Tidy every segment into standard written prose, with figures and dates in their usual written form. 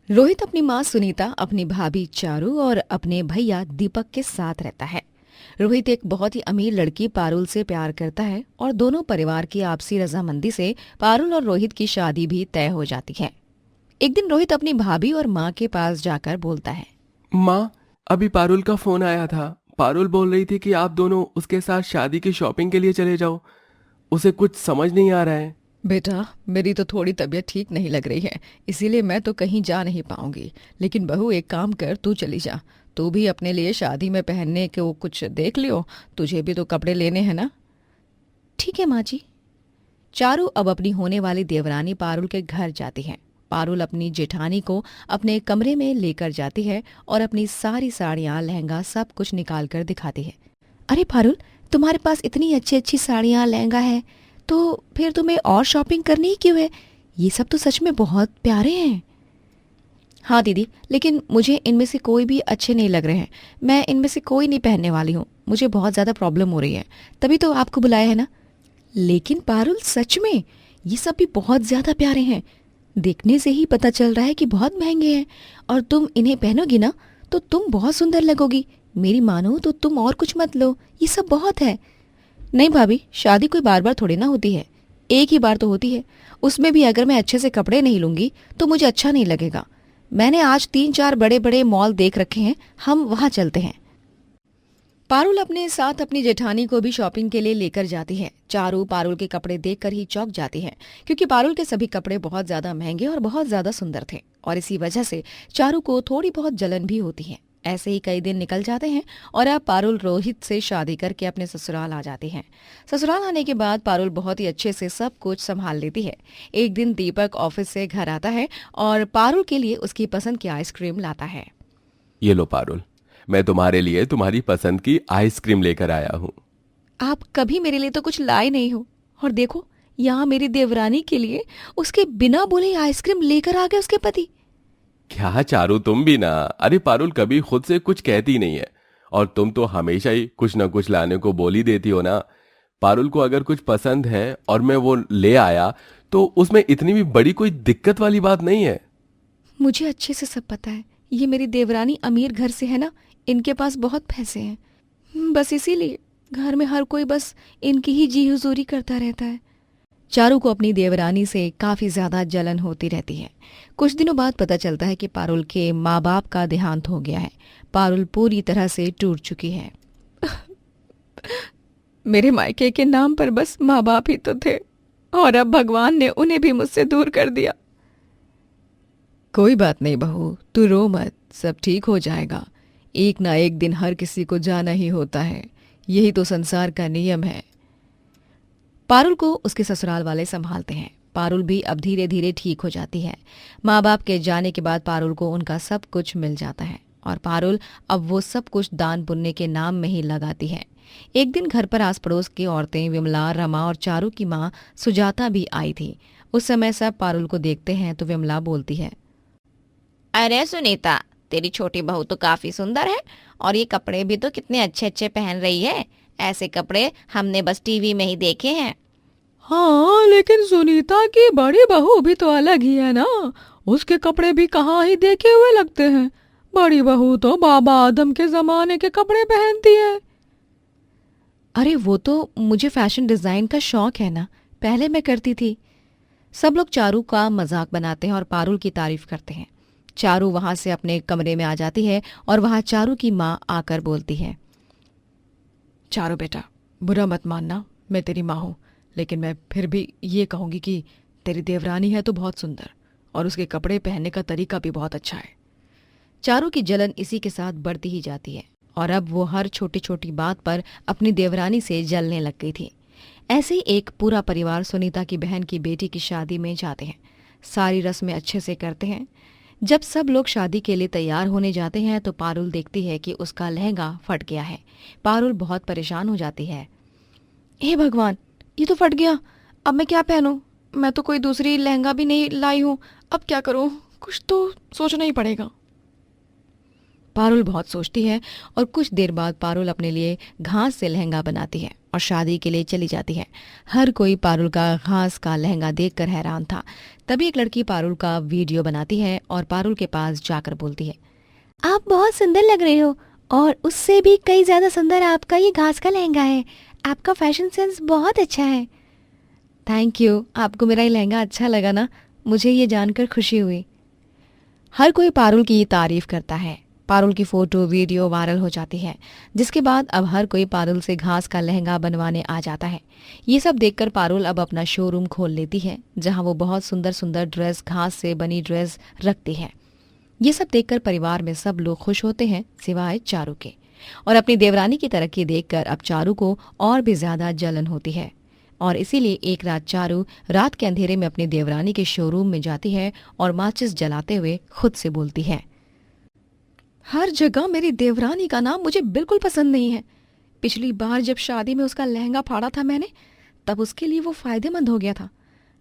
रोहित अपनी माँ सुनीता, अपनी भाभी चारू और अपने भैया दीपक के साथ रहता है। रोहित एक बहुत ही अमीर लड़की पारुल से प्यार करता है और दोनों परिवार की आपसी रजामंदी से पारुल और रोहित की शादी भी तय हो जाती है। एक दिन रोहित अपनी भाभी और माँ के पास जाकर बोलता है। माँ, अभी पारुल का फोन आया था। पारुल बोल रही थी कि आप दोनों उसके साथ शादी की शॉपिंग के लिए चले जाओ। उसे कुछ समझ नहीं आ रहा है। बेटा, मेरी तो थोड़ी तबीयत ठीक नहीं लग रही है, इसीलिए मैं तो कहीं जा नहीं पाऊंगी। लेकिन बहू, एक काम कर, तू चली जा। तू भी अपने लिए शादी में पहनने को कुछ देख लियो। तुझे भी तो कपड़े लेने हैं ना। ठीक है माँ जी। चारू अब अपनी होने वाली देवरानी पारुल के घर जाती है। पारुल अपनी जेठानी को अपने कमरे में लेकर जाती है और अपनी सारी साड़ियाँ, लहंगा सब कुछ निकाल कर दिखाती है। अरे पारुल, तुम्हारे पास इतनी अच्छी अच्छी साड़ियाँ, लहंगा है, तो फिर तुम्हें और शॉपिंग करनी ही क्यों है? ये सब तो सच में बहुत प्यारे हैं। हाँ दीदी, लेकिन मुझे इनमें से कोई भी अच्छे नहीं लग रहे हैं। मैं इनमें से कोई नहीं पहनने वाली हूँ। मुझे बहुत ज़्यादा प्रॉब्लम हो रही है, तभी तो आपको बुलाया है ना। लेकिन पारुल, सच में ये सब भी बहुत ज्यादा प्यारे हैं। देखने से ही पता चल रहा है कि बहुत महंगे हैं। और तुम इन्हें पहनोगी ना तो तुम बहुत सुंदर लगोगी। मेरी मानो तो तुम और कुछ मत लो, ये सब बहुत है। नहीं भाभी, शादी कोई बार बार थोड़ी ना होती है, एक ही बार तो होती है। उसमें भी अगर मैं अच्छे से कपड़े नहीं लूंगी तो मुझे अच्छा नहीं लगेगा। मैंने आज 3-4 बड़े बड़े मॉल देख रखे हैं, हम वहां चलते हैं। पारुल अपने साथ अपनी जेठानी को भी शॉपिंग के लिए लेकर जाती है। चारू पारुल के कपड़े देखकर ही चौंक जाती है, क्योंकि पारुल के सभी कपड़े बहुत ज्यादा महंगे और बहुत ज्यादा सुंदर थे। और इसी वजह से चारू को थोड़ी बहुत जलन भी होती है। ऐसे ही कई दिन निकल जाते हैं और अब पारुल रोहित से शादी करके अपने ससुराल आ जाती है। ससुराल आने के बाद पारुल बहुत ही अच्छे से सब कुछ संभाल लेती है। एक दिन दीपक ऑफिस से घर आता है और पारुल के लिए उसकी पसंद की आइसक्रीम लाता है। ये लो पारुल, मैं तुम्हारे लिए तुम्हारी पसंद की आइसक्रीम लेकर आया हूँ। आप कभी मेरे लिए तो कुछ लाए नहीं हो, और देखो, यहाँ मेरी देवरानी के लिए उसके बिना बोले ही आइसक्रीम लेकर आ गए उसके पति। क्या चारू, तुम भी ना। अरे पारुल कभी खुद से कुछ कहती नहीं है, और तुम तो हमेशा ही कुछ ना कुछ लाने को बोल ही देती हो ना। पारुल को अगर कुछ पसंद है और मैं वो ले आया तो उसमें इतनी भी बड़ी कोई दिक्कत वाली बात नहीं है। मुझे अच्छे से सब पता है, ये मेरी देवरानी अमीर घर से है ना, इनके पास बहुत पैसे हैं। बस इसीलिए घर में हर कोई बस इनकी ही जी हुजूरी करता रहता है। चारू को अपनी देवरानी से काफी ज्यादा जलन होती रहती है। कुछ दिनों बाद पता चलता है कि पारुल के माँ बाप का देहांत हो गया है। पारुल पूरी तरह से टूट चुकी है। मेरे मायके के नाम पर बस माँ बाप ही तो थे, और अब भगवान ने उन्हें भी मुझसे दूर कर दिया। कोई बात नहीं बहू, तू रो मत, सब ठीक हो जाएगा। एक ना एक दिन हर किसी को जाना ही होता है, यही तो संसार का नियम है। पारुल को उसके ससुराल वाले संभालते हैं। पारुल भी अब धीरे धीरे ठीक हो जाती है। माँ बाप के जाने के बाद पारुल को उनका सब कुछ मिल जाता है, और पारुल अब वो सब कुछ दान पुण्य के नाम में ही लगाती है। एक दिन घर पर आस पड़ोस की औरतें विमला, रमा और चारू की माँ सुजाता भी आई थी। उस समय सब पारुल को देखते हैं तो विमला बोलती है। अरे सुनीता, तेरी छोटी बहू तो काफी सुंदर है, और ये कपड़े भी तो कितने अच्छे अच्छे पहन रही है। ऐसे कपड़े हमने बस टीवी में ही देखे हैं। हाँ, लेकिन सुनीता की बड़ी बहू भी तो अलग ही है ना। उसके कपड़े भी कहाँ ही देखे हुए लगते हैं। बड़ी बहू तो बाबा आदम के जमाने के कपड़े पहनती है। अरे वो तो मुझे फैशन डिजाइन का शौक है ना, पहले मैं करती थी। सब लोग चारू का मजाक बनाते हैं और पारुल की तारीफ करते हैं। चारू वहां से अपने कमरे में आ जाती है और वहां चारू की माँ आकर बोलती है। चारू बेटा, बुरा मत मानना, मैं तेरी माँ हूँ, लेकिन मैं फिर भी ये कहूंगी कि तेरी देवरानी है तो बहुत सुंदर, और उसके कपड़े पहनने का तरीका भी बहुत अच्छा है। चारू की जलन इसी के साथ बढ़ती ही जाती है, और अब वो हर छोटी छोटी बात पर अपनी देवरानी से जलने लग गई थी। ऐसे ही एक पूरा परिवार सुनीता की बहन की बेटी की शादी में जाते हैं। सारी रस्में अच्छे से करते हैं। जब सब लोग शादी के लिए तैयार होने जाते हैं तो पारुल देखती है कि उसका लहंगा फट गया है। पारुल बहुत परेशान हो जाती है। हे भगवान, ये तो फट गया, अब मैं क्या पहनूं? मैं तो कोई दूसरी लहंगा भी नहीं लाई हूं, अब क्या करूं? कुछ तो सोचना ही पड़ेगा। पारुल बहुत सोचती है और कुछ देर बाद पारुल अपने लिए घास से लहंगा बनाती है और शादी के लिए चली जाती है। हर कोई पारुल का घास का लहंगा देखकर हैरान था। तभी एक लड़की पारुल का वीडियो बनाती है और पारुल के पास जाकर बोलती है, आप बहुत सुंदर लग रहे हो और उससे भी कई ज्यादा सुंदर आपका ये घास का लहंगा है। आपका फैशन सेंस बहुत अच्छा है। थैंक यू, आपको मेरा ये लहंगा अच्छा लगा ना, मुझे ये जानकर खुशी हुई। हर कोई पारुल की तारीफ करता है। पारुल की फोटो वीडियो वायरल हो जाती है, जिसके बाद अब हर कोई पारुल से घास का लहंगा बनवाने आ जाता है। ये सब देखकर पारुल अब अपना शोरूम खोल लेती है, जहां वो बहुत सुंदर सुंदर ड्रेस, घास से बनी ड्रेस रखती है। ये सब देखकर परिवार में सब लोग खुश होते हैं सिवाय चारू के, और अपनी देवरानी की तरक्की देखकर अब चारू को और भी ज्यादा जलन होती है। और इसीलिए एक रात चारू रात के अंधेरे में अपनी देवरानी के शोरूम में जाती है और माचिस जलाते हुए खुद से बोलती है, हर जगह मेरी देवरानी का नाम मुझे बिल्कुल पसंद नहीं है। पिछली बार जब शादी में उसका लहंगा फाड़ा था मैंने, तब उसके लिए वो फायदेमंद हो गया था।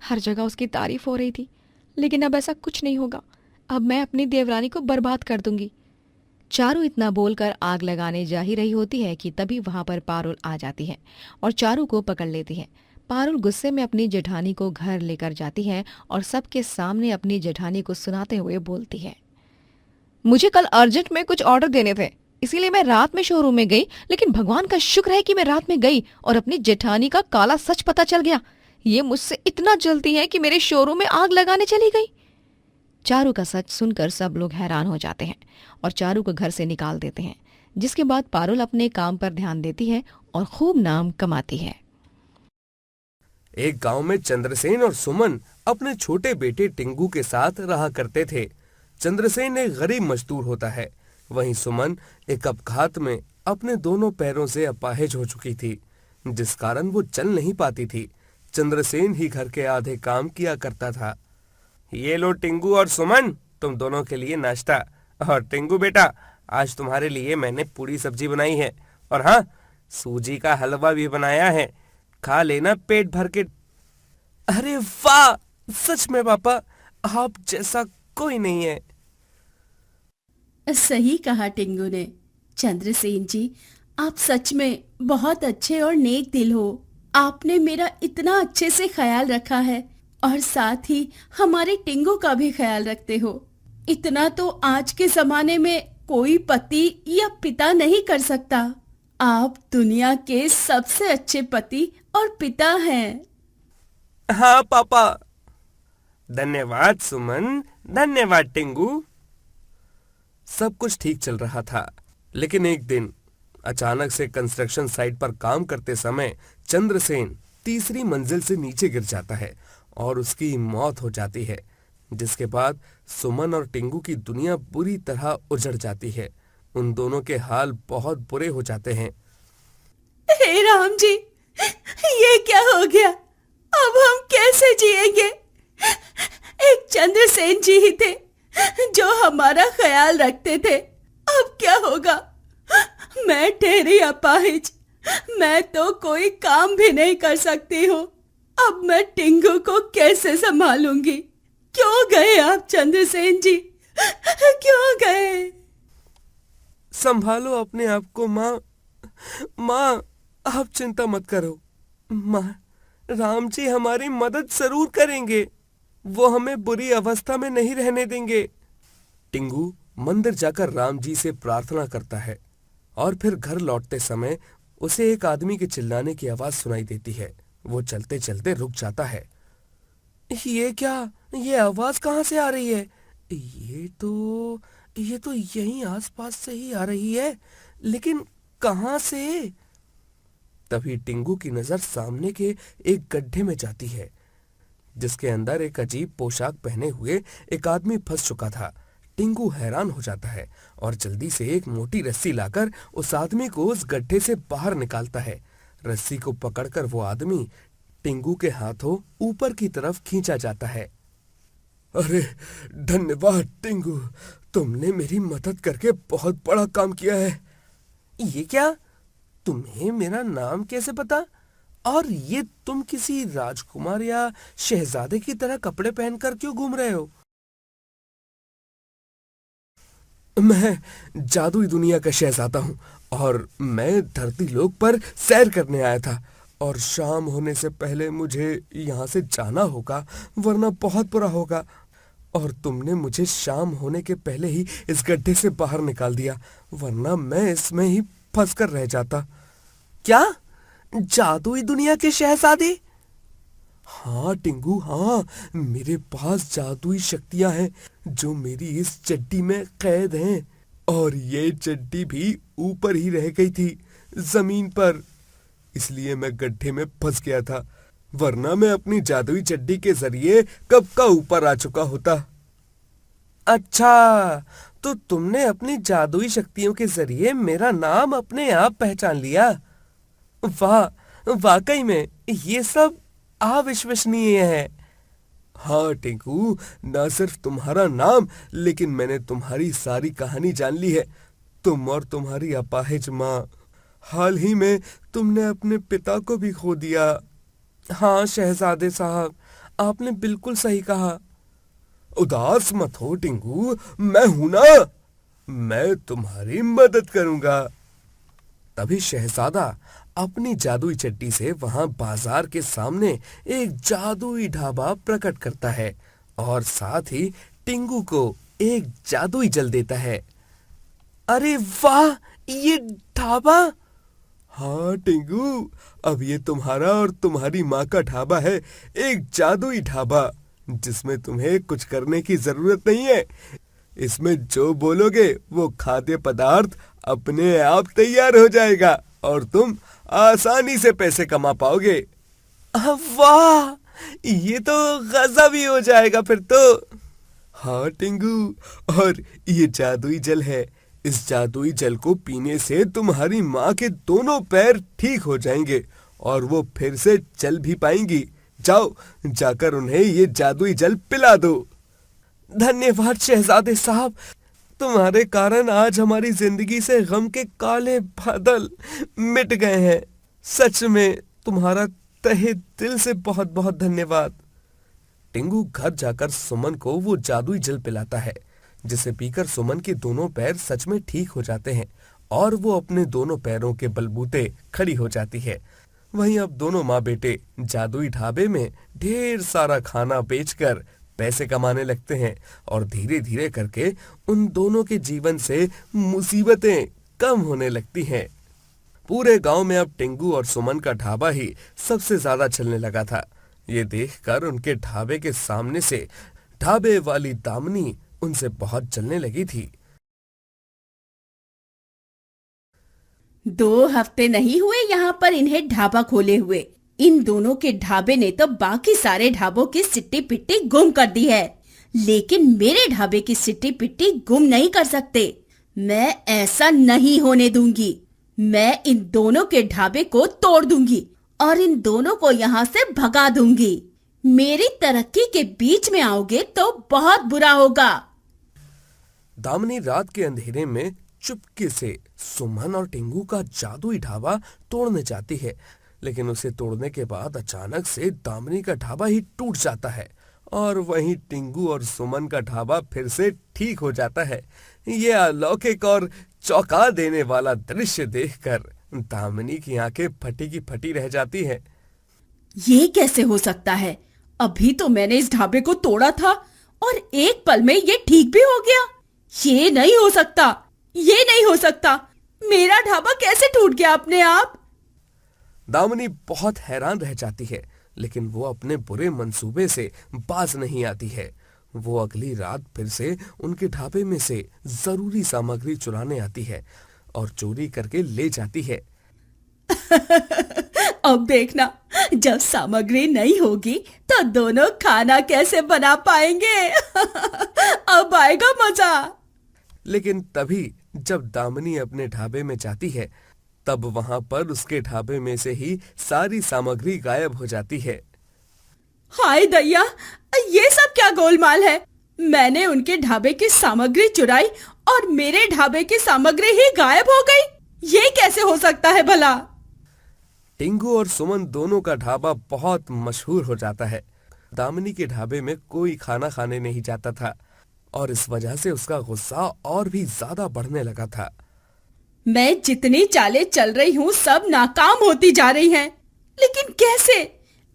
हर जगह उसकी तारीफ हो रही थी, लेकिन अब ऐसा कुछ नहीं होगा। अब मैं अपनी देवरानी को बर्बाद कर दूंगी। चारू इतना बोलकर आग लगाने जा ही रही होती है कि तभी वहां पर पारुल आ जाती है और चारू को पकड़ लेती है। पारुल गुस्से में अपनी जेठानी को घर लेकर जाती है और सबके सामने अपनी जेठानी को सुनाते हुए बोलती है, मुझे कल अर्जेंट में कुछ ऑर्डर देने थे, इसीलिए मैं रात में शोरूम में गई, लेकिन भगवान का शुक्र है कि मैं रात में गई और अपनी जेठानी का काला सच पता चल गया। ये मुझसे इतना जलती है कि मेरे शोरूम में आग लगाने चली गई। चारू का सच सुनकर सब लोग हैरान हो जाते हैं और चारू को घर से निकाल देते हैं, जिसके बाद पारुल अपने काम पर ध्यान देती है और खूब नाम कमाती है। एक गांव में चंद्रसेन और सुमन अपने छोटे बेटे टिंगू के साथ रहा करते थे। चंद्रसेन एक गरीब मजदूर होता है, वहीं सुमन एक अपघात में अपने दोनों पैरों से अपाहिज हो चुकी थी, जिस कारण वो चल नहीं पाती थी। चंद्रसेन ही घर के आधे काम किया करता था। ये लो टिंगू और सुमन, तुम दोनों के लिए नाश्ता। और टिंगू बेटा, आज तुम्हारे लिए मैंने पूरी सब्जी बनाई है, और हाँ, सूजी का हलवा भी बनाया है, खा लेना पेट भर के। अरे वाह, सच में पापा, आप जैसा कोई नहीं है। सही कहा टिंगू ने। चंद्रसेन जी, आप सच में बहुत अच्छे और नेक दिल हो। आपने मेरा इतना अच्छे से ख्याल रखा है और साथ ही हमारे टिंगू का भी ख्याल रखते हो। इतना तो आज के जमाने में कोई पति या पिता नहीं कर सकता। आप दुनिया के सबसे अच्छे पति और पिता हैं। हाँ पापा। धन्यवाद सुमन, धन्यवाद टिंगू। सब कुछ ठीक चल रहा था, लेकिन एक दिन अचानक से कंस्ट्रक्शन साइट पर काम करते समय चंद्रसेन तीसरी मंजिल से नीचे गिर जाता है और उसकी मौत हो जाती है, जिसके बाद सुमन और टिंगू की दुनिया बुरी तरह उजड़ जाती है। उन दोनों के हाल बहुत बुरे हो जाते हैं। हे राम जी, ये क्या हो गया? अब हम कैसे जिएंगे? एक चंद्रसेन जी ही थे जो हमारा ख्याल रखते थे। अब क्या होगा? मैं ठहरी अपाहिज, मैं तो कोई काम भी नहीं कर सकती हूँ। अब मैं टिंगू को कैसे संभालूंगी? क्यों गए आप चंद्रसेन जी? क्यों गए? संभालो अपने आप को माँ। माँ, आप चिंता मत करो। माँ, राम जी हमारी मदद जरूर करेंगे। वो हमें बुरी अवस्था में नहीं रहने देंगे। टिंगू मंदिर जाकर राम जी से प्रार्थना करता है और फिर घर लौटते समय उसे एक आदमी के चिल्लाने की आवाज सुनाई देती है। वो चलते चलते रुक जाता है। ये क्या? ये आवाज कहाँ से आ रही है? ये तो यहीं आसपास से ही आ रही है, लेकिन कहाँ से? तभी टिंगू की नजर सामने के एक गड्ढे में जाती है, जिसके अंदर एक अजीब पोशाक पहने हुए एक आदमी फंस चुका था। टिंगू हैरान हो जाता है और जल्दी से एक मोटी रस्सी लाकर उस आदमी को उस गड्ढे से बाहर निकालता है। रस्सी को पकड़कर वो आदमी टिंगू के हाथों ऊपर की तरफ खींचा जाता है। अरे धन्यवाद टिंगू, तुमने मेरी मदद करके बहुत बड़ा काम किया है। ये क्या? तुम्हें मेरा नाम कैसे पता? और ये तुम किसी राजकुमार या शहजादे की तरह कपड़े पहनकर क्यों घूम रहे हो? मैं जादुई दुनिया का शहजादा हूँ और मैं धरती लोक पर सैर करने आया था और शाम होने से पहले मुझे यहाँ से जाना होगा, वरना बहुत बुरा होगा। और तुमने मुझे शाम होने के पहले ही इस गड्ढे से बाहर निकाल दिया, वरना मैं इसमें ही फंस कर रह जाता। क्या? जादुई दुनिया के शहजादे? हाँ टिंगू, हाँ, मेरे पास जादुई शक्तियां हैं जो मेरी इस चड्डी में कैद हैं। और ये चड्डी भी ऊपर ही रह गई थी, जमीन पर, इसलिए मैं गड्ढे में फंस गया था, वरना मैं अपनी जादुई चड्डी के जरिए कब का ऊपर आ चुका होता। अच्छा, तो तुमने अपनी जादुई शक्तियों के जरिए मेरा नाम अपने आप पहचान लिया। वाह, वाकई में ये सब अविश्वसनीय है। हाँ टिंकू, न सिर्फ तुम्हारा नाम, लेकिन मैंने तुम्हारी सारी कहानी जान ली है। तुम और तुम्हारी अपाहिज माँ, हाल ही में तुमने अपने पिता को भी खो दिया। हाँ शहजादे साहब, आपने बिल्कुल सही कहा। उदास मत हो टिंकू, मैं हूं ना, मैं तुम्हारी मदद करूंगा। तभी शहजादा अपनी जादुई चड्डी से वहां बाजार के सामने एक जादुई ढाबा प्रकट करता है और साथ ही टिंगू को एक जादुई जल देता है। अरे वाह, ये ढाबा! हाँ टिंगू, अब ये तुम्हारा और तुम्हारी माँ का ढाबा है, एक जादुई ढाबा जिसमें तुम्हें कुछ करने की जरूरत नहीं है। इसमें जो बोलोगे वो खाद्य पदार्थ अपने आप तैयार हो जाएगा और तुम आसानी से पैसे कमा पाओगे। वाह, ये तो गजब ही हो जाएगा फिर तो। हाँ टिंगू, और ये जादुई जल है। इस जादुई जल को पीने से तुम्हारी माँ के दोनों पैर ठीक हो जाएंगे और वो फिर से चल भी पाएंगी। जाओ, जाकर उन्हें ये जादुई जल पिला दो। धन्यवाद शहजादे साहब, तुम्हारे कारण आज हमारी जिंदगी से गम के काले बादल मिट गए हैं। सच में तुम्हारा तहे दिल से बहुत बहुत धन्यवाद। टिंगू घर जाकर सुमन को वो जादुई जल पिलाता है, जिसे पीकर सुमन के दोनों पैर सच में ठीक हो जाते हैं और वो अपने दोनों पैरों के बलबूते खड़ी हो जाती है। वहीं अब दोनों माँ बेटे जादुई ढाबे में ढेर सारा खाना बेचकर पैसे कमाने लगते हैं और धीरे धीरे करके उन दोनों के जीवन से मुसीबतें कम होने लगती हैं। पूरे गांव में अब टिंगू और सुमन का ढाबा ही सबसे ज्यादा चलने लगा था। ये देखकर उनके ढाबे के सामने से ढाबे वाली दामिनी उनसे बहुत जलने लगी थी। 2 हफ्ते नहीं हुए यहाँ पर इन्हें ढाबा खोले हुए। इन दोनों के ढाबे ने तो बाकी सारे ढाबों की सिट्टी पिट्टी गुम कर दी है, लेकिन मेरे ढाबे की सिट्टी पिट्टी गुम नहीं कर सकते। मैं ऐसा नहीं होने दूंगी। मैं इन दोनों के ढाबे को तोड़ दूंगी और इन दोनों को यहाँ से भगा दूंगी। मेरी तरक्की के बीच में आओगे तो बहुत बुरा होगा। दामिनी रात के अंधेरे में चुपके से सुमन और टिंगू का जादुई ढाबा तोड़ने जाती है, लेकिन उसे तोड़ने के बाद अचानक से दामिनी का ढाबा ही टूट जाता है और वहीं टिंगू और सुमन का ढाबा फिर से ठीक हो जाता है। ये अलौकिक और चौंका देने वाला दृश्य देखकर दामिनी की आंखें फटी की फटी रह जाती हैं। ये कैसे हो सकता है? अभी तो मैंने इस ढाबे को तोड़ा था और एक पल में ये ठीक भी हो गया। ये नहीं हो सकता, ये नहीं हो सकता। मेरा ढाबा कैसे टूट गया अपने आप? दामिनी बहुत हैरान रह जाती है, लेकिन वो अपने बुरे मंसूबे से बाज नहीं आती है। वो अगली रात फिर से उनके ढाबे में से जरूरी सामग्री चुराने आती है और चोरी करके ले जाती है। अब देखना, जब सामग्री नहीं होगी तो दोनों खाना कैसे बना पाएंगे। अब आएगा मजा। लेकिन तभी जब दामिनी अपने ढाबे में जाती है, तब वहां पर उसके ढाबे में से ही सारी सामग्री गायब हो जाती है। हाय दैया, ये सब क्या गोलमाल है? मैंने उनके ढाबे की सामग्री चुराई और मेरे ढाबे की सामग्री ही गायब हो गई। ये कैसे हो सकता है भला? टिंगू और सुमन दोनों का ढाबा बहुत मशहूर हो जाता है। दामिनी के ढाबे में कोई खाना खाने नहीं जाता था। और इस वजह से उसका गुस्सा और भी ज्यादा बढ़ने लगा था। मैं जितनी चालें चल रही हूँ सब नाकाम होती जा रही हैं। लेकिन कैसे?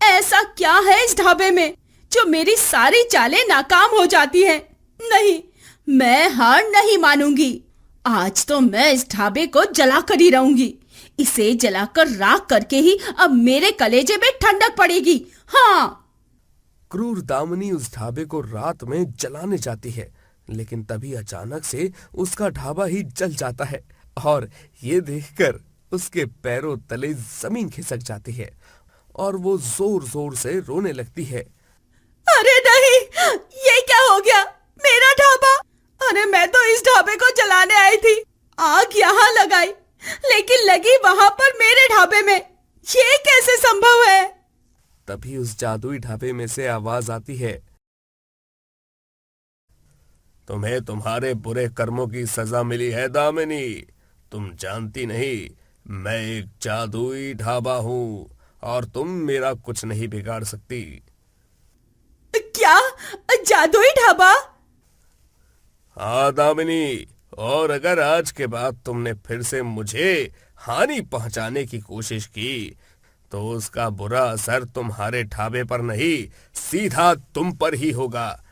ऐसा क्या है इस ढाबे में जो मेरी सारी चालें नाकाम हो जाती हैं? नहीं, मैं हार नहीं मानूंगी। आज तो मैं इस ढाबे को जलाकर ही रहूंगी। इसे जलाकर राख करके ही अब मेरे कलेजे में ठंडक पड़ेगी। हाँ। क्रूर दामिनी उस ढाबे को रात में जलाने जाती है, लेकिन तभी अचानक से उसका ढाबा ही जल जाता है और ये देखकर उसके पैरों तले जमीन खिसक जाती है और वो जोर जोर से रोने लगती है। अरे नहीं, ये क्या हो गया? मेरा ढाबा! अरे मैं तो इस ढाबे को जलाने आई थी। आग यहाँ लगाई, लेकिन लगी वहां पर मेरे ढाबे में। ये कैसे संभव है? तभी उस जादुई ढाबे में से आवाज आती है, तुम्हें तुम्हारे बुरे कर्मों की सजा मिली है दामिनी। तुम जानती नहीं, मैं एक जादुई ढाबा हूँ और तुम मेरा कुछ नहीं बिगाड़ सकती। क्या? जादुई ढाबा? हाँ दामिनी, और अगर आज के बाद तुमने फिर से मुझे हानि पहुंचाने की कोशिश की तो उसका बुरा असर तुम्हारे ढाबे पर नहीं, सीधा तुम पर ही होगा।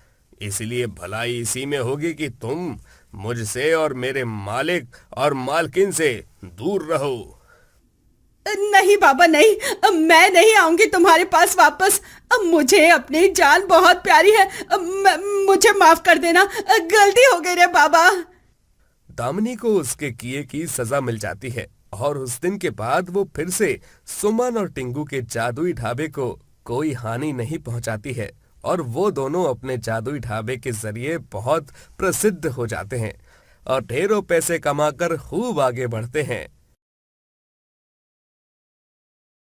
इसलिए भलाई इसी में होगी कि तुम मुझसे और मेरे मालिक और मालकिन से दूर रहो। नहीं बाबा, नहीं, मैं नहीं आऊंगी तुम्हारे पास वापस। मुझे अपनी जान बहुत प्यारी है। मुझे माफ कर देना, गलती हो गई रे बाबा। दामिनी को उसके किए की सजा मिल जाती है और उस दिन के बाद वो फिर से सुमन और टिंगू के जादुई ढाबे को कोई हानि नहीं पहुंचाती है और वो दोनों अपने जादुई ढाबे के जरिए बहुत प्रसिद्ध हो जाते हैं और ढेरों पैसे कमाकर खूब आगे बढ़ते हैं।